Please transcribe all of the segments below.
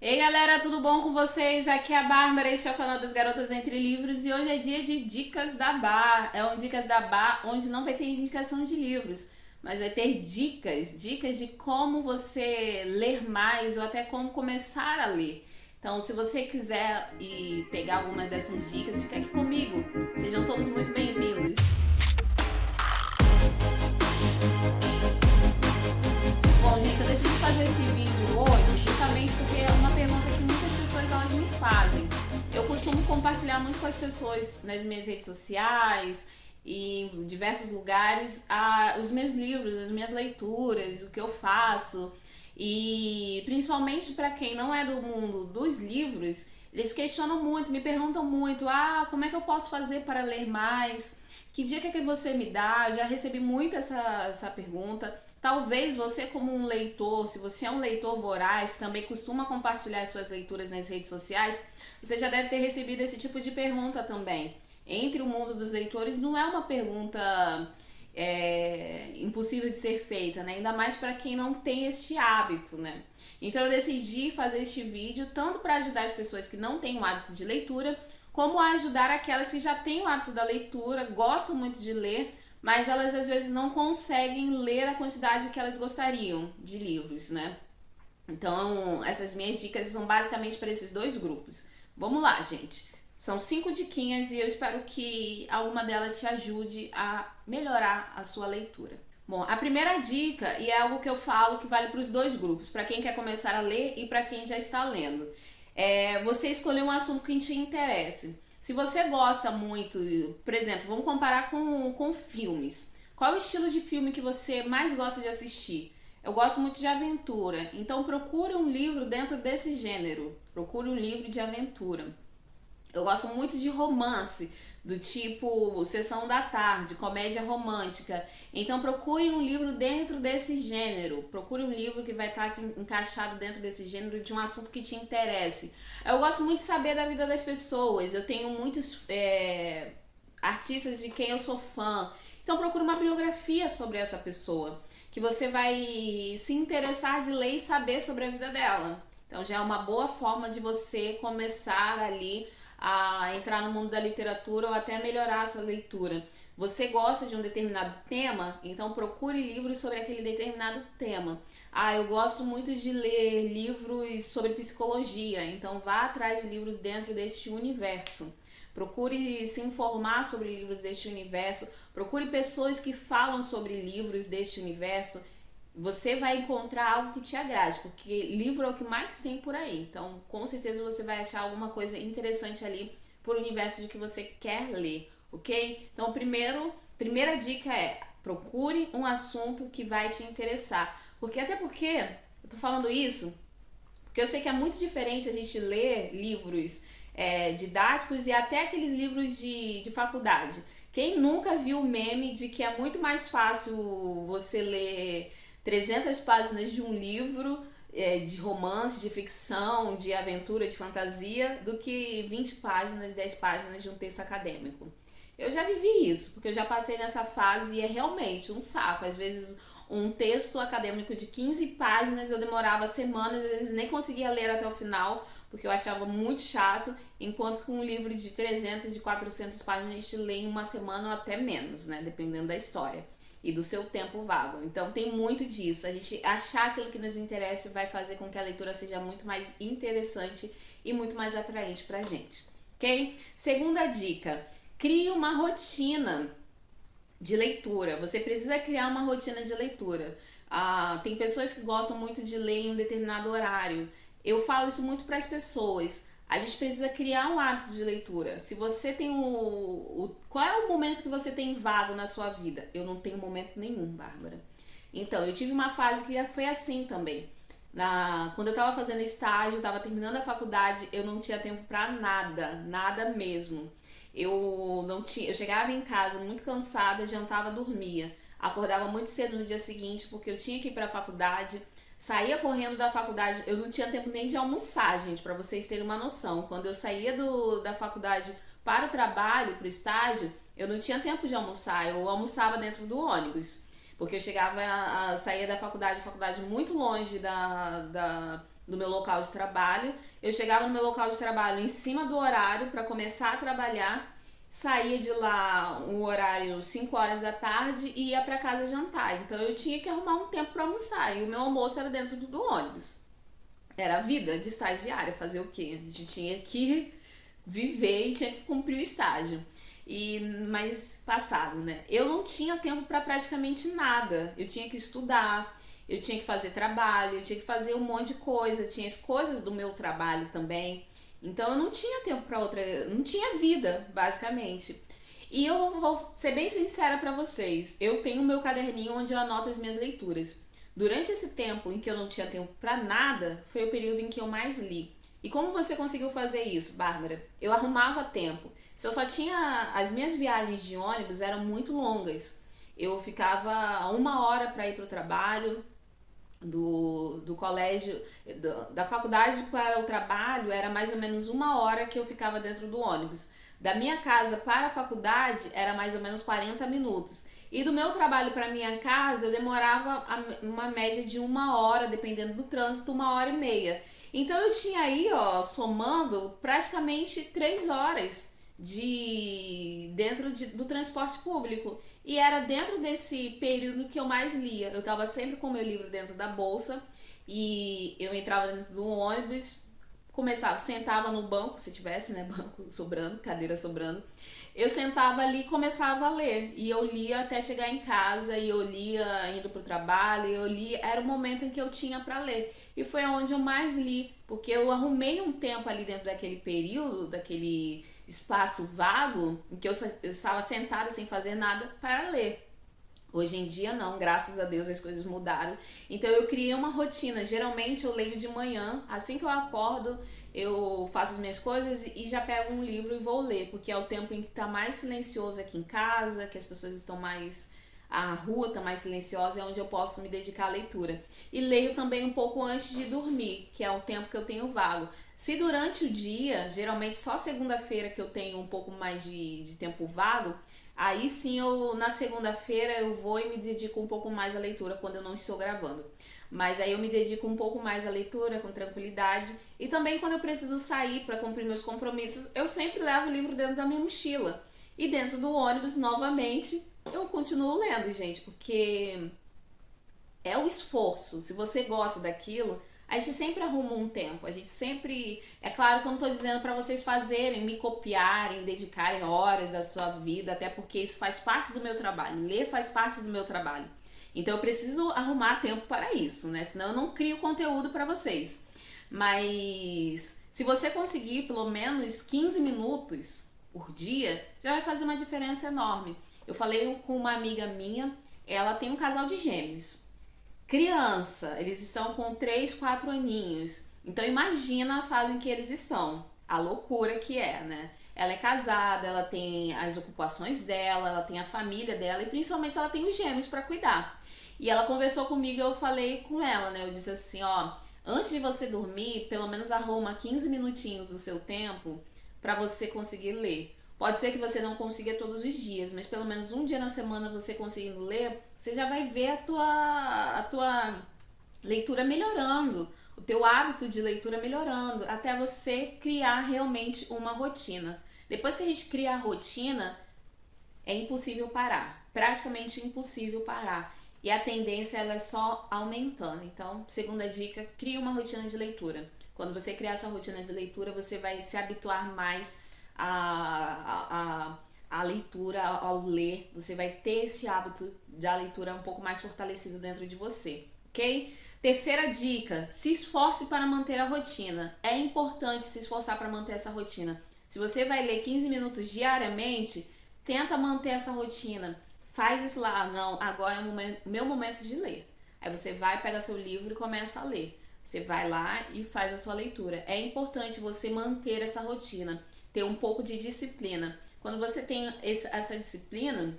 Ei galera, tudo bom com vocês? Aqui é a Bárbara, este é o canal das Garotas Entre Livros e hoje é dia de Dicas da Bar. É um Dicas da Bar onde não vai ter indicação de livros, mas vai ter dicas de como você ler mais ou até como começar a ler. Então, se você quiser e pegar algumas dessas dicas, fica aqui comigo. Sejam todos muito bem-vindos. Bom, gente, eu decidi fazer esse vídeo hoje justamente porque é uma pergunta que muitas pessoas elas me fazem. Eu costumo compartilhar muito com as pessoas nas minhas redes sociais e em diversos lugares os meus livros, as minhas leituras, o que eu faço. E principalmente para quem não é do mundo dos livros, eles questionam muito, me perguntam muito: como é que eu posso fazer para ler mais? Que dica que você me dá? Já recebi muito essa pergunta. Talvez você, como um leitor, se você é um leitor voraz, também costuma compartilhar suas leituras nas redes sociais, você já deve ter recebido esse tipo de pergunta também. Entre o mundo dos leitores não é uma pergunta impossível de ser feita, né? Ainda mais para quem não tem este hábito, né? Então eu decidi fazer este vídeo tanto para ajudar as pessoas que não têm o hábito de leitura, como a ajudar aquelas que já têm o hábito da leitura, gostam muito de ler, mas elas às vezes não conseguem ler a quantidade que elas gostariam de livros, né? Então, essas minhas dicas são basicamente para esses dois grupos. Vamos lá, gente. São 5 diquinhas e eu espero que alguma delas te ajude a melhorar a sua leitura. Bom, a primeira dica, e é algo que eu falo que vale para os dois grupos, para quem quer começar a ler e para quem já está lendo, é você escolher um assunto que te interesse. Se você gosta muito, por exemplo, vamos comparar com filmes. Qual é o estilo de filme que você mais gosta de assistir? Eu gosto muito de aventura, então procure um livro dentro desse gênero. Procure um livro de aventura. Eu gosto muito de romance, do tipo Sessão da Tarde, comédia romântica. Então procure um livro dentro desse gênero. Procure um livro que vai estar assim, encaixado dentro desse gênero de um assunto que te interesse. Eu gosto muito de saber da vida das pessoas. Eu tenho muitos artistas de quem eu sou fã. Então procure uma biografia sobre essa pessoa, que você vai se interessar de ler e saber sobre a vida dela. Então já é uma boa forma de você começar ali a entrar no mundo da literatura ou até melhorar a sua leitura. Você gosta de um determinado tema, então procure livros sobre aquele determinado tema. Eu gosto muito de ler livros sobre psicologia, então vá atrás de livros dentro deste universo. Procure se informar sobre livros deste universo, procure pessoas que falam sobre livros deste universo. Você vai encontrar algo que te agrade, porque livro é o que mais tem por aí. Então, com certeza você vai achar alguma coisa interessante ali por universo de que você quer ler, ok? Então, primeira dica é: procure um assunto que vai te interessar. Porque eu tô falando isso porque eu sei que é muito diferente a gente ler livros didáticos e até aqueles livros de faculdade. Quem nunca viu o meme de que é muito mais fácil você ler 300 páginas de um livro de romance, de ficção, de aventura, de fantasia, do que 20 páginas, 10 páginas de um texto acadêmico? Eu já vivi isso, porque eu já passei nessa fase e é realmente um saco. Às vezes um texto acadêmico de 15 páginas eu demorava semanas, às vezes nem conseguia ler até o final, porque eu achava muito chato, enquanto que um livro de 300, de 400 páginas a gente lê em uma semana ou até menos, né, dependendo da história e do seu tempo vago. Então tem muito disso, a gente achar aquilo que nos interessa vai fazer com que a leitura seja muito mais interessante e muito mais atraente pra gente, ok? Segunda dica: crie uma rotina de leitura. Você precisa criar uma rotina de leitura. Tem pessoas que gostam muito de ler em um determinado horário. Eu falo isso muito para as pessoas. A gente precisa criar um hábito de leitura. Se você tem qual é o momento que você tem vago na sua vida? Eu não tenho momento nenhum, Bárbara. Então, eu tive uma fase que foi assim também. Quando eu estava fazendo estágio, estava terminando a faculdade, eu não tinha tempo para nada, nada mesmo. Eu não tinha, eu chegava em casa muito cansada, jantava, dormia. Acordava muito cedo no dia seguinte porque eu tinha que ir para a faculdade. Saía correndo da faculdade, eu não tinha tempo nem de almoçar, gente, para vocês terem uma noção. Quando eu saía da faculdade para o trabalho, para o estágio, eu não tinha tempo de almoçar, eu almoçava dentro do ônibus. Porque eu saía da faculdade muito longe do meu local de trabalho. Eu chegava no meu local de trabalho em cima do horário para começar a trabalhar, saía de lá o horário 5 horas da tarde e ia para casa jantar. Então eu tinha que arrumar um tempo para almoçar e o meu almoço era dentro do ônibus. Era a vida de estagiária, fazer o quê? A gente tinha que viver e tinha que cumprir o estágio. E mais passado, né? Eu não tinha tempo para praticamente nada. Eu tinha que estudar, eu tinha que fazer trabalho, eu tinha que fazer um monte de coisa, tinha as coisas do meu trabalho também. Então eu não tinha tempo para outra, não tinha vida, basicamente. E eu vou ser bem sincera para vocês. Eu tenho o meu caderninho onde eu anoto as minhas leituras. Durante esse tempo em que eu não tinha tempo para nada, foi o período em que eu mais li. E como você conseguiu fazer isso, Bárbara? Eu arrumava tempo. Se eu só tinha. As minhas viagens de ônibus eram muito longas. Eu ficava 1 hora para ir para o trabalho, do colégio, da faculdade para o trabalho, era mais ou menos 1 hora que eu ficava dentro do ônibus. Da minha casa para a faculdade era mais ou menos 40 minutos. E do meu trabalho para minha casa eu demorava uma média de 1 hora, dependendo do trânsito, 1 hora e meia. Então eu tinha aí, ó, somando praticamente 3 horas do transporte público. E era dentro desse período que eu mais lia. Eu estava sempre com o meu livro dentro da bolsa e eu entrava dentro do ônibus, sentava no banco, se tivesse, né, banco sobrando, cadeira sobrando. Eu sentava ali e começava a ler. E eu lia até chegar em casa, e eu lia indo pro trabalho, e eu lia, era o momento em que eu tinha para ler. E foi onde eu mais li, porque eu arrumei um tempo ali dentro daquele período, daquele espaço vago, em que eu estava sentada sem fazer nada para ler. Hoje em dia não, graças a Deus as coisas mudaram. Então eu criei uma rotina. Geralmente eu leio de manhã, assim que eu acordo, eu faço as minhas coisas e já pego um livro e vou ler, porque é o tempo em que está mais silencioso aqui em casa, que as pessoas estão mais, a rua está mais silenciosa, é onde eu posso me dedicar à leitura. E leio também um pouco antes de dormir, que é o tempo que eu tenho vago. Se durante o dia, geralmente só segunda-feira que eu tenho um pouco mais de tempo vago, aí sim na segunda-feira eu vou e me dedico um pouco mais à leitura quando eu não estou gravando. Mas aí eu me dedico um pouco mais à leitura, com tranquilidade. E também quando eu preciso sair para cumprir meus compromissos, eu sempre levo o livro dentro da minha mochila. E dentro do ônibus, novamente, eu continuo lendo, gente, porque é o esforço. Se você gosta daquilo, a gente sempre arruma um tempo. A gente sempre... É claro que eu não tô dizendo para vocês fazerem, me copiarem, dedicarem horas da sua vida, até porque isso faz parte do meu trabalho. Ler faz parte do meu trabalho. Então eu preciso arrumar tempo para isso, né? Senão eu não crio conteúdo para vocês. Mas se você conseguir pelo menos 15 minutos por dia, já vai fazer uma diferença enorme. Eu falei com uma amiga minha, ela tem um casal de gêmeos. Criança, eles estão com 3, 4 aninhos. Então imagina a fase em que eles estão. A loucura que é, né? Ela é casada, ela tem as ocupações dela, ela tem a família dela e principalmente ela tem os gêmeos para cuidar. E ela conversou comigo e eu falei com ela, né? Eu disse assim, ó, antes de você dormir, pelo menos arruma 15 minutinhos do seu tempo para você conseguir ler. Pode ser que você não consiga todos os dias, mas pelo menos um dia na semana você conseguindo ler, você já vai ver a tua leitura melhorando, o teu hábito de leitura melhorando, até você criar realmente uma rotina. Depois que a gente cria a rotina, é impossível parar, praticamente impossível parar. E a tendência ela é só aumentando. Então, segunda dica, crie uma rotina de leitura. Quando você criar essa rotina de leitura, você vai se habituar mais a leitura, ao ler. Você vai ter esse hábito da leitura um pouco mais fortalecido dentro de você, ok? Terceira dica, se esforce para manter a rotina. É importante se esforçar para manter essa rotina. Se você vai ler 15 minutos diariamente, tenta manter essa rotina. Faz isso lá, não, agora é o meu momento de ler. Aí você vai, pega seu livro e começa a ler. Você vai lá e faz a sua leitura. É importante você manter essa rotina, ter um pouco de disciplina. Quando você tem essa disciplina,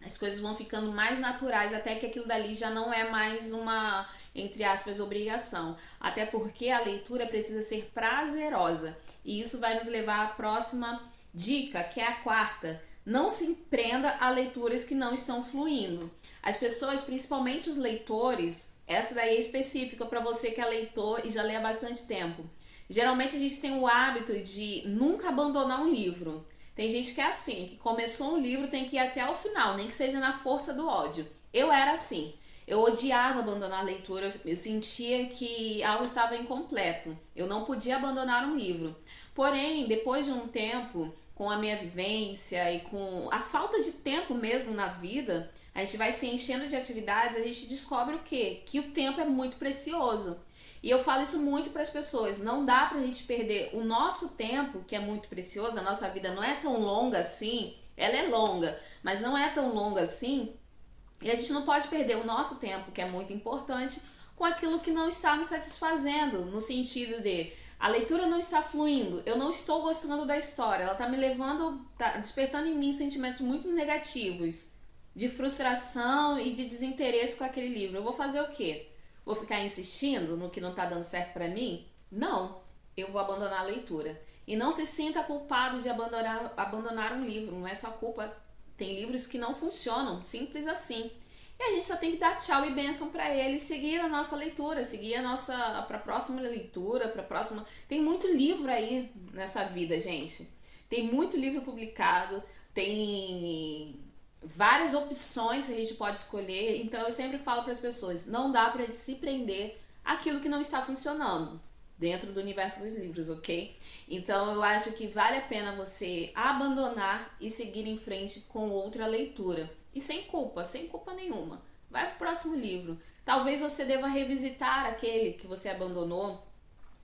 as coisas vão ficando mais naturais, até que aquilo dali já não é mais uma, entre aspas, obrigação. Até porque a leitura precisa ser prazerosa. E isso vai nos levar à próxima dica, que é a quarta. Não se prenda a leituras que não estão fluindo. As pessoas, principalmente os leitores, essa daí é específica para você que é leitor e já lê há bastante tempo. Geralmente a gente tem o hábito de nunca abandonar um livro. Tem gente que é assim, que começou um livro tem que ir até o final, nem que seja na força do ódio. Eu era assim. Eu odiava abandonar a leitura, eu sentia que algo estava incompleto. Eu não podia abandonar um livro. Porém, depois de um tempo, com a minha vivência e com a falta de tempo mesmo na vida, a gente vai se enchendo de atividades, a gente descobre o quê? Que o tempo é muito precioso. E eu falo isso muito para as pessoas, não dá pra gente perder o nosso tempo, que é muito precioso, a nossa vida não é tão longa assim, ela é longa, mas não é tão longa assim, e a gente não pode perder o nosso tempo, que é muito importante, com aquilo que não está nos satisfazendo, no sentido de a leitura não está fluindo, eu não estou gostando da história, ela está me levando, tá despertando em mim sentimentos muito negativos, de frustração e de desinteresse com aquele livro. Eu vou fazer o quê? Vou ficar insistindo no que não está dando certo para mim? Não, eu vou abandonar a leitura. E não se sinta culpado de abandonar um livro, não é sua culpa. Tem livros que não funcionam, simples assim. E a gente só tem que dar tchau e bênção para ele e seguir a nossa leitura, seguir a nossa para a próxima leitura, para a próxima. Tem muito livro aí nessa vida, gente. Tem muito livro publicado, tem várias opções que a gente pode escolher. Então eu sempre falo para as pessoas, não dá para se prender àquilo que não está funcionando dentro do universo dos livros, ok? Então eu acho que vale a pena você abandonar e seguir em frente com outra leitura. E sem culpa nenhuma. Vai pro próximo livro. Talvez você deva revisitar aquele que você abandonou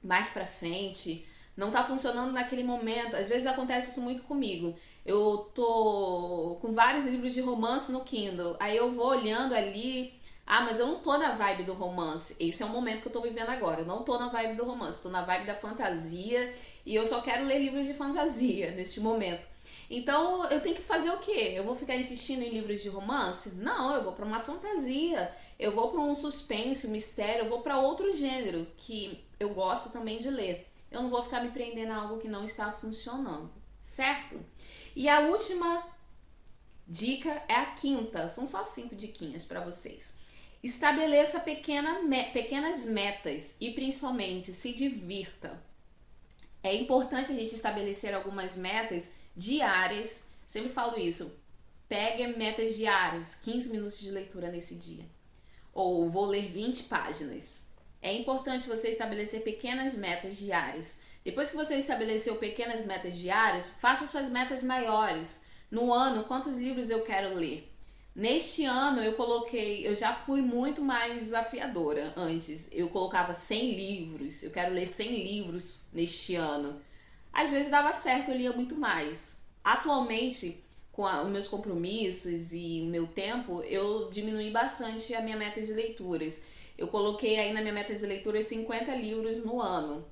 mais pra frente. Não tá funcionando naquele momento. Às vezes acontece isso muito comigo. Eu tô com vários livros de romance no Kindle. Aí eu vou olhando ali. Ah, mas eu não tô na vibe do romance. Esse é o momento que eu tô vivendo agora. Eu não tô na vibe do romance. Tô na vibe da fantasia. E eu só quero ler livros de fantasia neste momento. Então eu tenho que fazer o quê? Eu vou ficar insistindo em livros de romance? Não, eu vou para uma fantasia, eu vou para um suspense, um mistério, eu vou para outro gênero que eu gosto também de ler. Eu não vou ficar me prendendo a algo que não está funcionando, certo? E a última dica é a quinta, são só 5 diquinhas para vocês. Estabeleça pequenas metas e principalmente se divirta. É importante a gente estabelecer algumas metas diárias. Sempre falo isso. Pegue metas diárias, 15 minutos de leitura nesse dia. Ou vou ler 20 páginas. É importante você estabelecer pequenas metas diárias. Depois que você estabeleceu pequenas metas diárias, faça suas metas maiores. No ano, quantos livros eu quero ler? Neste ano eu já fui muito mais desafiadora antes. Eu colocava 100 livros, eu quero ler 100 livros neste ano. Às vezes dava certo, eu lia muito mais. Atualmente, com os meus compromissos e o meu tempo, eu diminui bastante a minha meta de leituras. Eu coloquei aí na minha meta de leituras 50 livros no ano.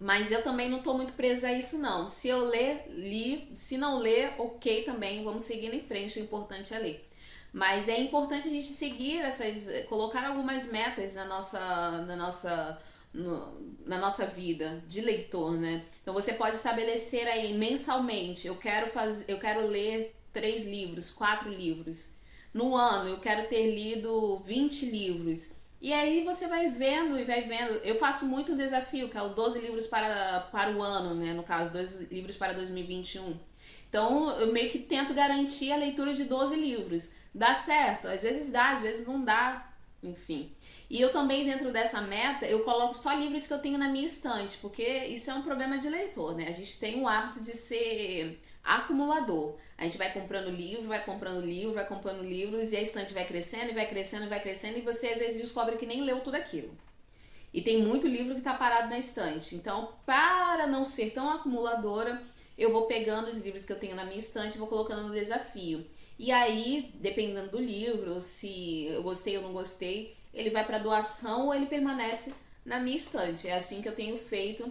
Mas eu também não estou muito presa a isso não. Se eu ler, li. Se não ler, ok também, vamos seguindo em frente, o importante é ler. Mas é importante a gente seguir colocar algumas metas na nossa vida de leitor, né? Então você pode estabelecer aí mensalmente, eu quero ler 3 livros, 4 livros. No ano eu quero ter lido 20 livros. E aí você vai vendo e vai vendo. Eu faço muito um desafio, que é o 12 livros para o ano, né? No caso, 12 livros para 2021. Então, eu meio que tento garantir a leitura de 12 livros. Dá certo? Às vezes dá, às vezes não dá, enfim. E eu também, dentro dessa meta, eu coloco só livros que eu tenho na minha estante, porque isso é um problema de leitor, né? A gente tem o hábito de ser acumulador. A gente vai comprando livro, vai comprando livro, vai comprando livros, e a estante vai crescendo, e vai crescendo, e vai crescendo, e você às vezes descobre que nem leu tudo aquilo. E tem muito livro que está parado na estante. Então, para não ser tão acumuladora, eu vou pegando os livros que eu tenho na minha estante e vou colocando no desafio. E aí, dependendo do livro, se eu gostei ou não gostei, ele vai para doação ou ele permanece na minha estante. É assim que eu tenho feito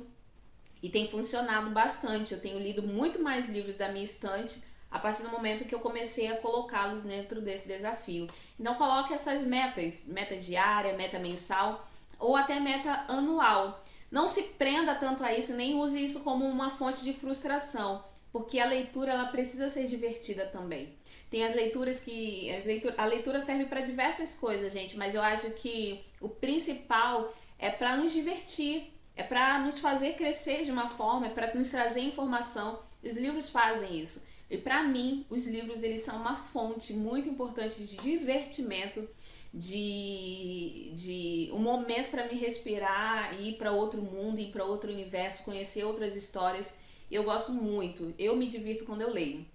e tem funcionado bastante. Eu tenho lido muito mais livros da minha estante a partir do momento que eu comecei a colocá-los dentro desse desafio. Então, coloque essas metas, meta diária, meta mensal ou até meta anual. Não se prenda tanto a isso, nem use isso como uma fonte de frustração, porque a leitura ela precisa ser divertida também. Tem as leituras que... a leitura serve para diversas coisas, gente, mas eu acho que o principal é para nos divertir, é para nos fazer crescer de uma forma, é para nos trazer informação. Os livros fazem isso. E para mim, os livros eles são uma fonte muito importante de divertimento, de um momento para me respirar, ir para outro mundo, ir para outro universo, conhecer outras histórias. Eu gosto muito, eu me divirto quando eu leio.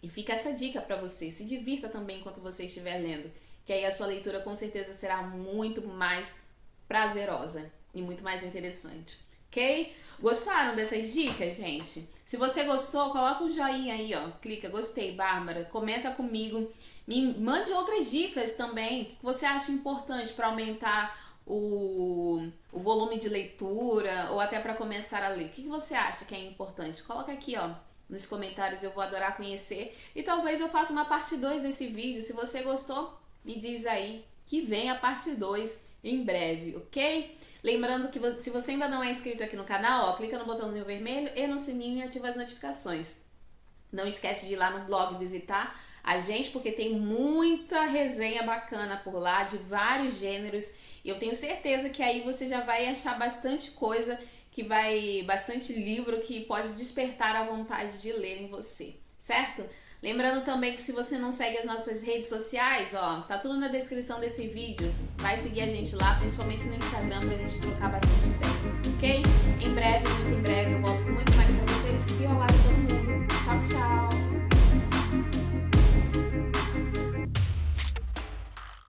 E fica essa dica para você, se divirta também enquanto você estiver lendo, que aí a sua leitura com certeza será muito mais prazerosa e muito mais interessante, ok? Gostaram dessas dicas, gente? Se você gostou, coloca um joinha aí, ó, clica, gostei, Bárbara, comenta comigo, me mande outras dicas também, que você acha importante para aumentar o volume de leitura ou até para começar a ler. O que você acha que é importante? Coloca aqui, ó, nos comentários, eu vou adorar conhecer. E talvez eu faça uma parte 2 desse vídeo. Se você gostou, me diz aí que vem a parte 2 em breve, ok? Lembrando que se você ainda não é inscrito aqui no canal, ó, clica no botãozinho vermelho e no sininho e ativa as notificações. Não esquece de ir lá no blog visitar a gente, porque tem muita resenha bacana por lá, de vários gêneros. E eu tenho certeza que aí você já vai achar bastante coisa, bastante livro que pode despertar a vontade de ler em você, certo? Lembrando também que se você não segue as nossas redes sociais, ó, tá tudo na descrição desse vídeo. Vai seguir a gente lá, principalmente no Instagram, pra gente trocar bastante ideia, ok?